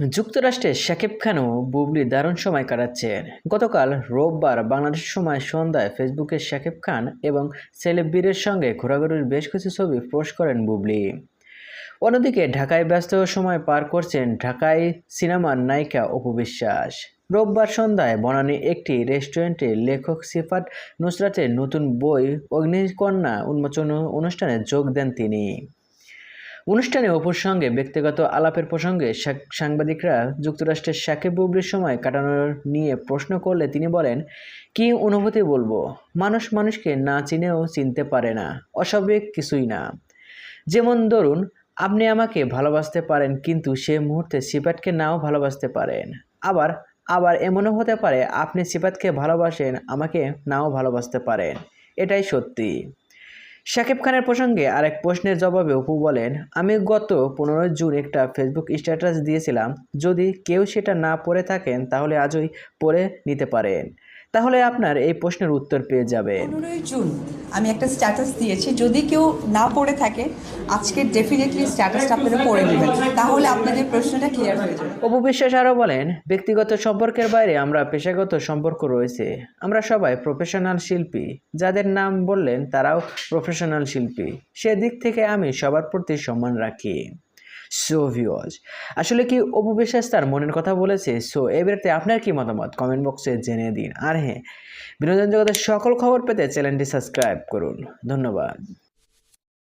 যুক্তরাষ্ট্রের শাকিব খান ও বুবলি দারুণ সময় কাটাচ্ছেন। গতকাল রোববার বাংলাদেশ সময় সন্ধ্যায় ফেসবুকে শাকিব খান এবং সেলেব বীরের সঙ্গে ঘোরাঘুরির বেশ কিছু ছবি পোস্ট করেন বুবলি। অন্যদিকে ঢাকায় ব্যস্ত সময় পার করছেন ঢাকায় সিনেমার নায়িকা অপু বিশ্বাস। রোববার সন্ধ্যায় বনানী একটি রেস্টুরেন্টে লেখক সিফাত নুসরাতের নতুন বই অগ্নিকন্যা উন্মোচন অনুষ্ঠানে যোগ দেন তিনি। অনুষ্ঠানে অপুর সঙ্গে ব্যক্তিগত আলাপের প্রসঙ্গে সাংবাদিকরা যুক্তরাষ্ট্রের শাকিব বুবলির সময় কাটানোর নিয়ে প্রশ্ন করলে তিনি বলেন, কি অনুভূতি বলবো, মানুষ মানুষকে না চিনেও চিনতে পারে না, অস্বাভাবিক কিছুই না। যেমন ধরুন, আপনি আমাকে ভালোবাসতে পারেন কিন্তু সে মুহূর্তে সিফাতকে নাও ভালোবাসতে পারেন। আবার আবার এমনও হতে পারে আপনি সিফাতকে ভালোবাসেন, আমাকে নাও ভালোবাসতে পারেন। এটাই সত্যি। শাকিব খানের প্রসঙ্গে আরেক প্রশ্নের জবাবে অপু বলেন, আমি গত 15 জুন একটা ফেসবুক স্ট্যাটাস দিয়েছিলাম, যদি কেউ সেটা না পড়ে থাকেন তাহলে আজই পড়ে নিতে পারেন, তাহলে আপনার এই প্রশ্নের উত্তর পেয়ে যাবেন। 15 জুন আমি একটা স্ট্যাটাস দিয়েছি, যদি কেউ না পড়ে থাকে আজকে ডেফিনেটলি স্ট্যাটাসটা আপনারা পড়ে নেবেন, তাহলে আপনাদের প্রশ্নটা ক্লিয়ার হয়ে যাবে। অপু বিশ্বাস আরও বলেন, ব্যক্তিগত সম্পর্কের বাইরে আমরা পেশাগত সম্পর্ক রয়েছে। আমরা সবাই প্রফেশনাল শিল্পী, যাদের নাম বললেন তারাও প্রফেশনাল শিল্পী। সেদিক থেকে আমি সবার প্রতি সম্মান রাখি। সো ভিউয়ার্স, আসলে কি অপু বিশ্বাস তার মনের কথা বলেছে? সো এই ব্যাপারে আপনার কি মতামত কমেন্ট বক্সে জেনে দিন। আর হ্যাঁ, বিনোদন জগতের সকল খবর পেতে চ্যানেলটি সাবস্ক্রাইব করুন। ধন্যবাদ।